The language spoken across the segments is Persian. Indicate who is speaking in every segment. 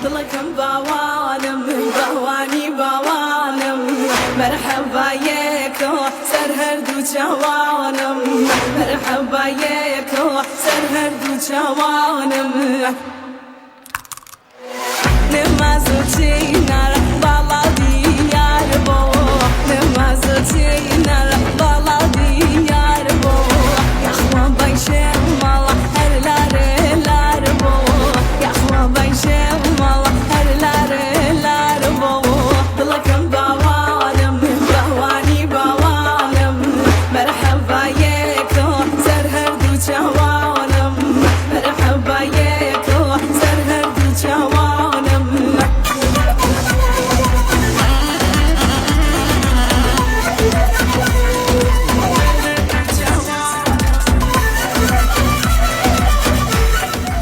Speaker 1: ضلكم بوانم بواني بوانم مرحبا يكو سرهردو جوانم مرحبا يكو سرهردو جوانم نمازوتينا بالا ديار بو نمازوتينا بالا ديار بو يا اخوان بايشم مالا هرلار لار بو يا اخوان بايشم مالا هرلار لار بو ضلكم بوانم بواني بوانم مرحبا يكو سرهردو جوانم مرحبا يكو سرهردو جوانم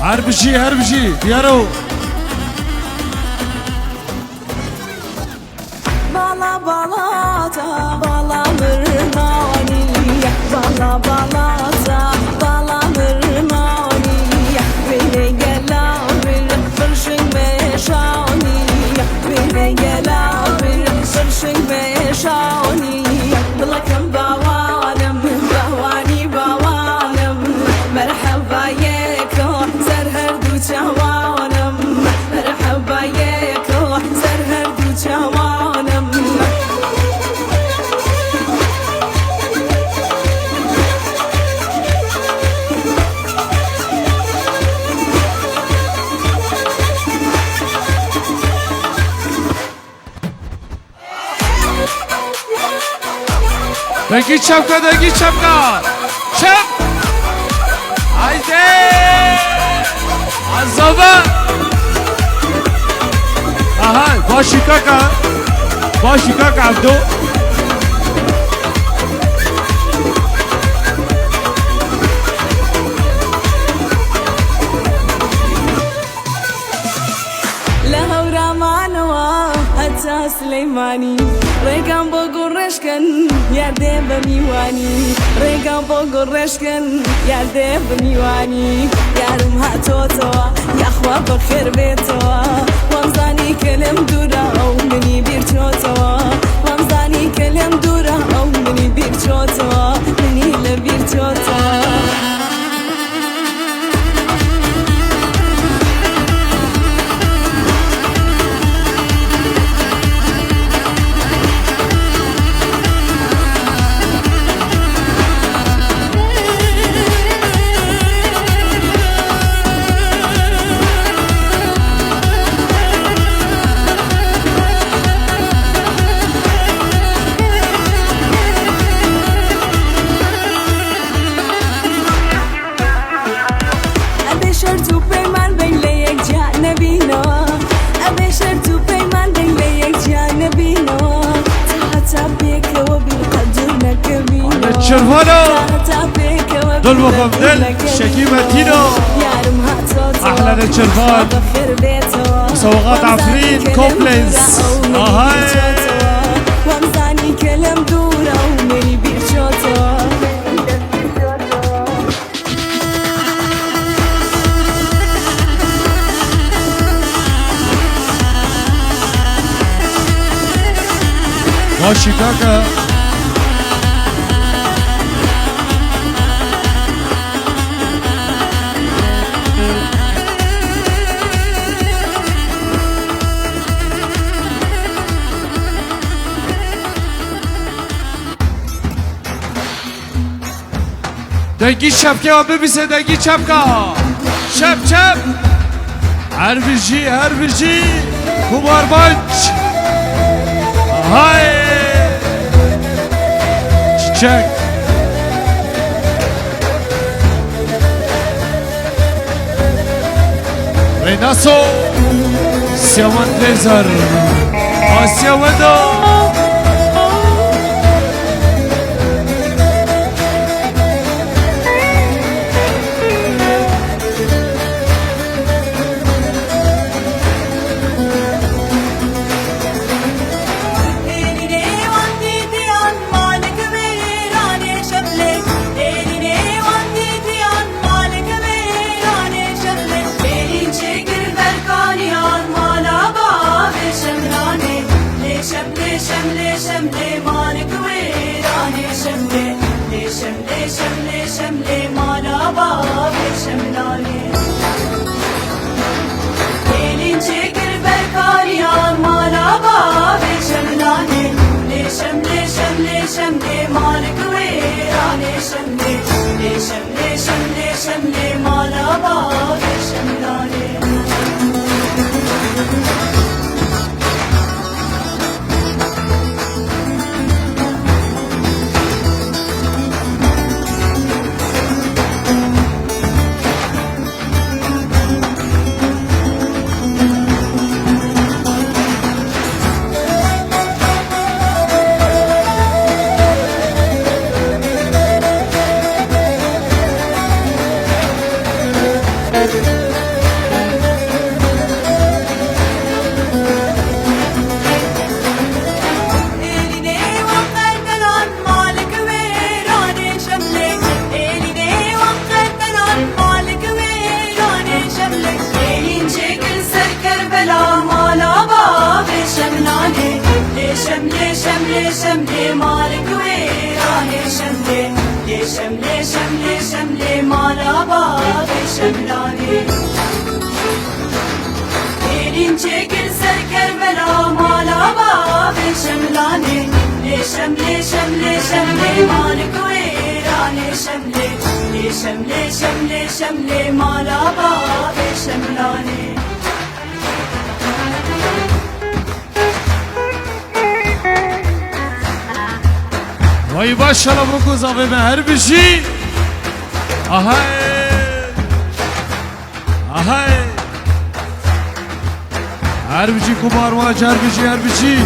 Speaker 2: هربشي ديارو
Speaker 1: بالا بالاتا بالا مرناني بالا بالاتا بالا مرناني بيني قلا بالفرشن مشاني بيني قلا بالفرشن مشاني ضلكم بوانم بواني بوانم مرحبا يكو سرهردو جوانم مرحبا يكو سرهردو جوانم
Speaker 2: دقيق شبكة شب عايزة عزابة اها باشي كاكا عبدو
Speaker 1: لهورا معنوا حتى سليماني ريقان بوغو رشكن يردي بميواني ريقان بوغو رشكن يردي بميواني يارم هاتوتوا يا اخوا بخير بيتوا وامزاني كلم دورا او مني بيرتوتوا وامزاني كلم دورا او مني بيرتوتوا مني لبيرتوتوا شرطو پیمان بین لیک جانبینو ابي شرطو پیمان بین لیک جانبینو حتى بيك وبالقدر نكبينو
Speaker 2: الشرفانة دول مفضل شكيمة تينو احلى الشرفان مسوقات عفرين كومبلينس اهاي
Speaker 1: وامزاني كلام دورة ومني بيرشوتو
Speaker 2: ماشي كاكا دقي شبكة ببسه دقي شبكة شب هربجي كبار بانش هاي تشيك ريناسو سيوان ليزر آسيا ودو
Speaker 1: مالك ويراني شملي شملي شملي شملي مالا باب شملاني شملي شملي شملي مالك ويراني شملي شملي شملي شملي مالا باب شملاني إلين شكل سر كربلا مالا باب شملاني شملي شملي شملي مالك ويراني شملي شملي شملي شملي مالا باب شملاني
Speaker 2: وای باشالا بکوزا به مهر بشی آهای آهای هر بچی کبار واج هر بچی هر بچی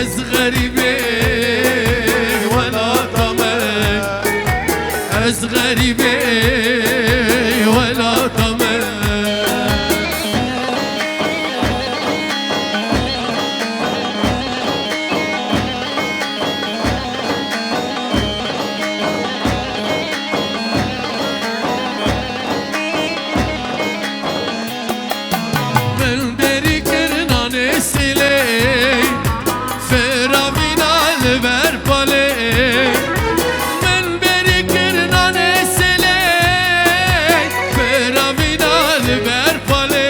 Speaker 2: از غریبه ولا طمع از غریبه ولا طمع من بری کرنان سلی فرامینال بر پاله من بری کرنان سلی فرامینال بر پاله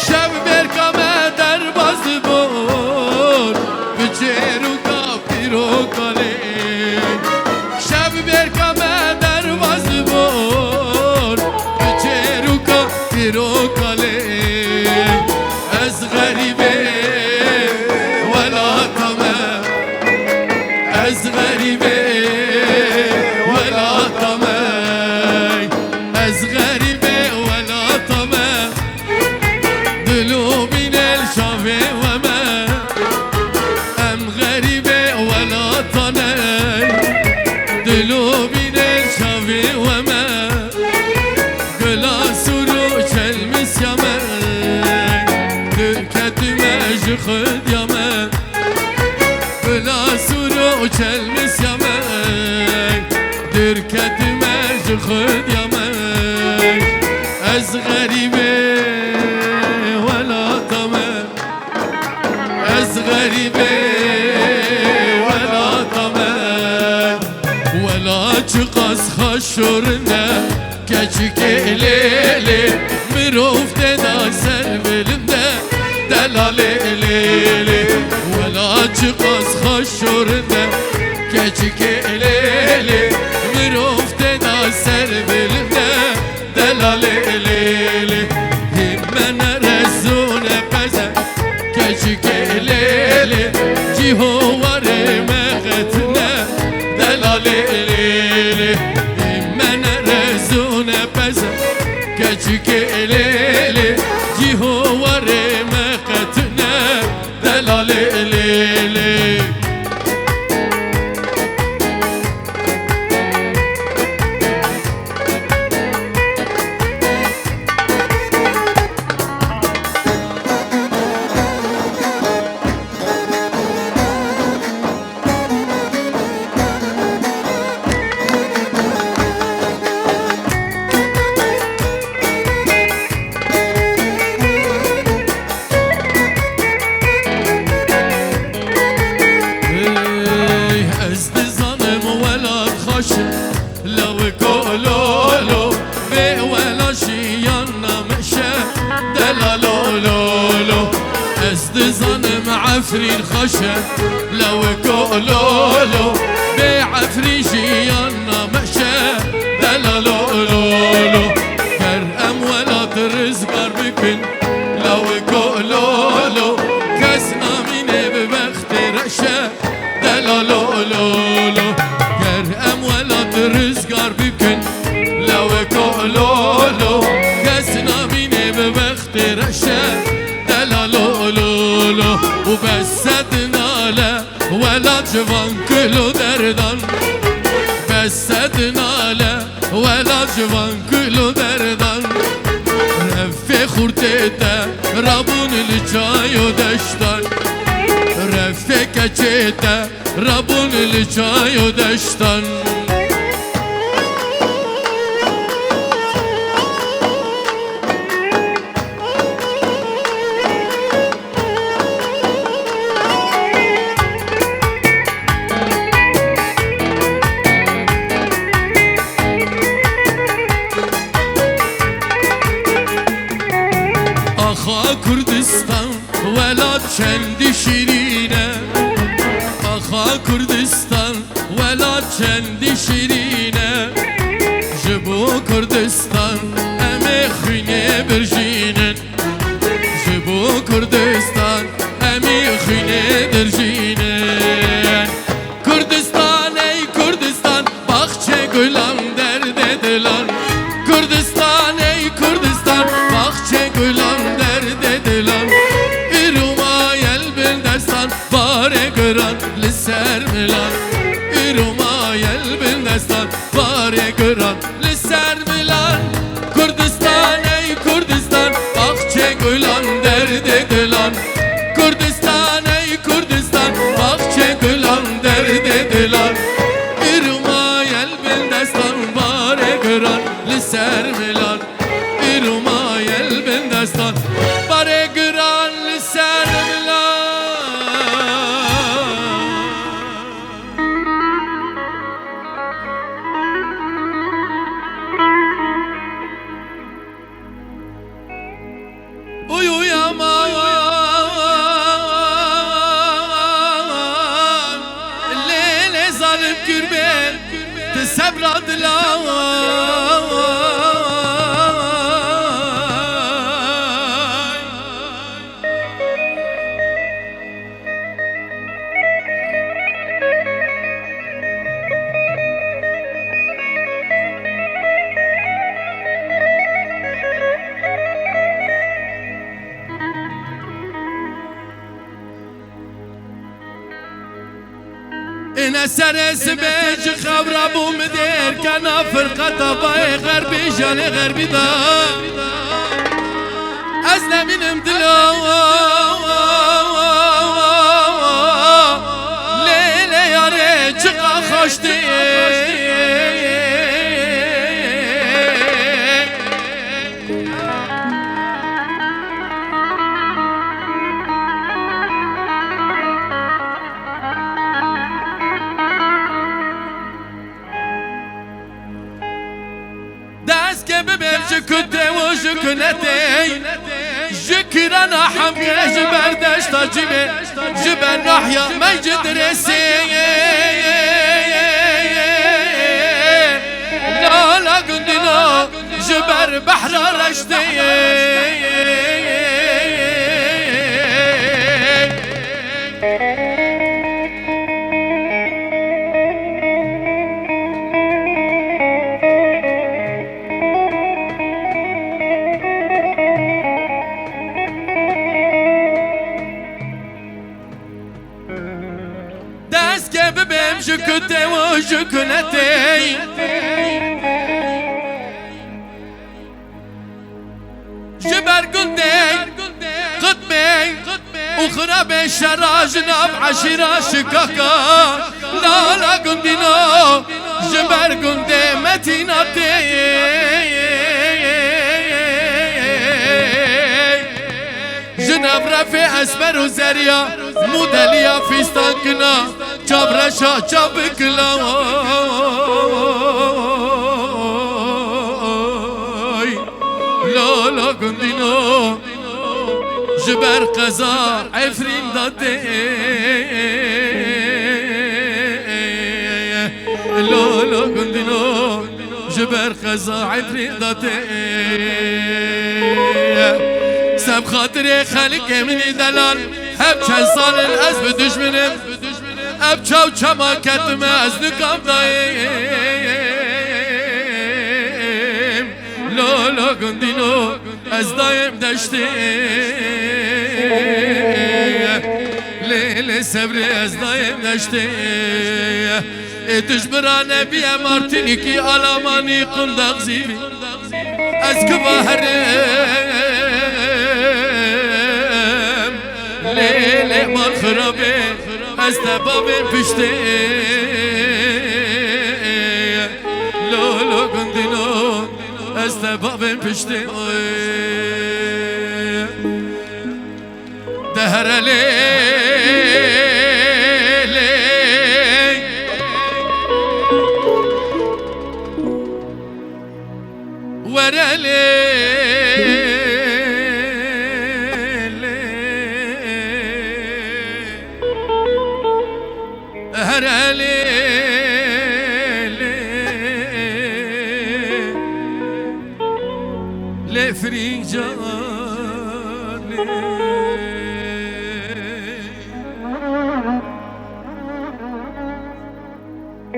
Speaker 2: شب برکم در باز بود بچه رو کافی رو کاله شب برکم در باز بود بچه رو کافی رو کاله از غریبه ولا طمع از غریبه ولا طمع از غریبه ولا طمع دلو بین الشافه و من ام غریبه ولا طمع دلو بین الشافه و من گلا سرو چلمس یا من درکتمه خود یا من گلا سرو چلمس یا من درکتمه خود یا من از غریبه ولا طمع از غریبه ولا طمع ولا چقاس خشورنه کچک لیلی مروفته دا سر بلنده دلال لیلی ولا چقاس خشورنه کچک لیلی مروفته دا سر بلنده دلال لیلی من رزون پزه کچک لیلی جیهو واره مغتنه دلال لیلی من رزون پزه کچک لیلی جیهو واره مغتنه دلال لیلی لو كولولو في ولا شيان مشى دلالولولو استزن معفري الخشة لو كولولو في عفري شيان مشى دلالولولو كرم ولا ترزقر بكن لو كولولو كسنا من ببخت رشة دلالولولو كرم ولا رزقار بكن لو كولولو كسنا ميني ببخت رشا دلالولولو وبسدنا له ولا جوان كلو دردان بسدنا له ولا جوان كلو دردان رفي خورتيته رابون الجاي ودشتان رفي كچيته رابون الجاي ودشتان Kurdistan velat kendi şirine Aha Kurdistan velat kendi şirine Jibu Kurdistan eme khine birjinen Jibu Kurdistan eme khine birjinen Kurdistan ey Kurdistan bahçe gülam derde dilan Kurdistan ey Kurdistan bahçe gülam derde dilan İruma yel bildestan لسر ملان ایروما یل بندستان باره گران لسر ملان کردستان ای کردستان آخچه گلان درد دلان کردستان ای کردستان آخچه گلان درد دلان ایروما یل بندستان باره گران لسر ملان ایروما یل بندستان باره گران لسر ملان اوی امان لیل ظالم کربه تسبر دلان إن سرس بيج خبر أبو مدير كان فرقة باي غربي جالي غربي دا أزنا من امدلو ليلة يا ريت شقا خوشتي جكنتي وجكنتي جكرنا حمي جبر دشتا جبي جبر نحيا مجد رسي لا لا قندنا جبر بحر رشتي ببم جكنتي وجكنتي جبر قندي قطبي وخرابي شراجنا بعشرة شكاكا لا لا قندنا جبر قندي متينتي جناب رفي اسمر وزريا مودليا فيستانكنا چابرشا چابکلا لا لا گندینو جبر قزا عفرین داده لا لا گندینو جبر قزا عفرین داده سب خاطر خلق منی دلال هب چند سال از به دشمنم اب چاو چما کتم از نکام دایم لا لا گندینو از دایم دشتیم لیل صبر از دایم دشتیم دشبرانه بیا مارتینیکی آلمانی قندق زیبی از کباهرم لیل مال خرابه از تباب پشته لولو گندینو از تباب پشته دهر لیلی ورلی لفريق جاني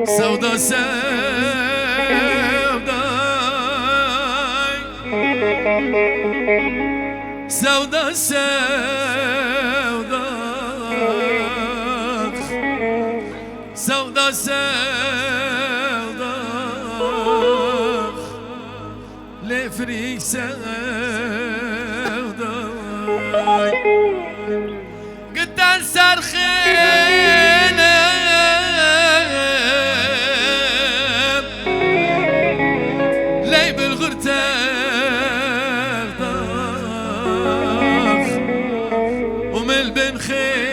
Speaker 2: سودا سودا سودا لفريق سودا قدام سرخينا لي بالغرتاخ ومن بن خينا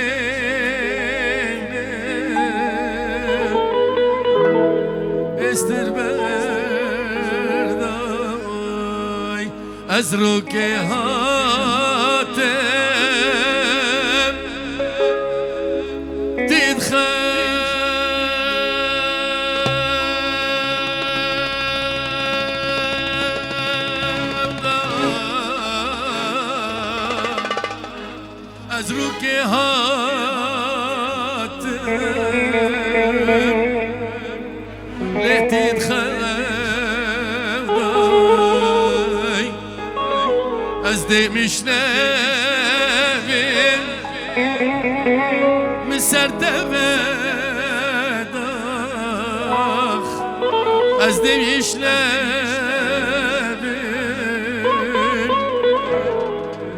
Speaker 2: استربرداي أزرق هاتم أزرق هاتم لتتخاوي أزدي مش نابل مسر دبداخ أزدي مش نابل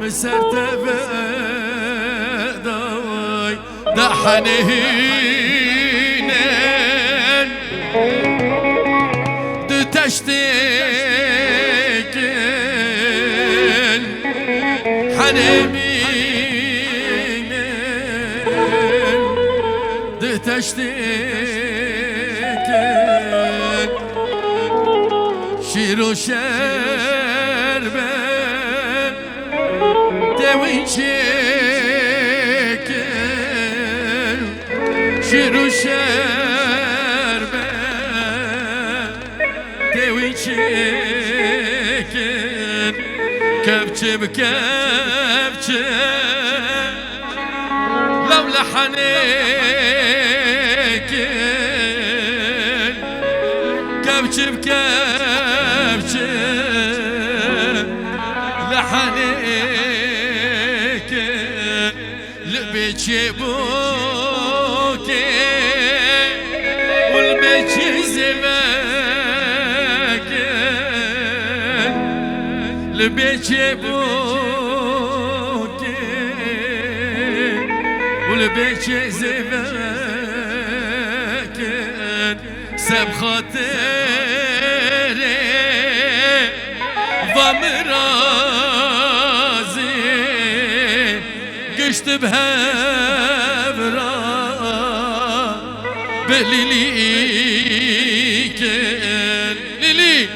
Speaker 2: مسر دبداخ دا حنينين دو تشتكين حنينين دو تشتكين شيرو شربن دوينشي شيرو شربة توي شكر كبشة بكبشة لو لحنيك كبشة بكبشة لحنيك لبيت شبوك والبيت زماك البيت يبوك والبيت زماك سب خاطري ضمرازي قشت بهبرا بليليك ليلي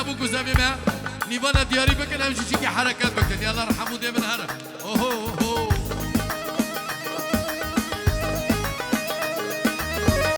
Speaker 2: ابو كوزامي ما نيفانا دياري بكن امشي شيكي حركات بكن يلا رحموا دي من هرا اوهو اوهو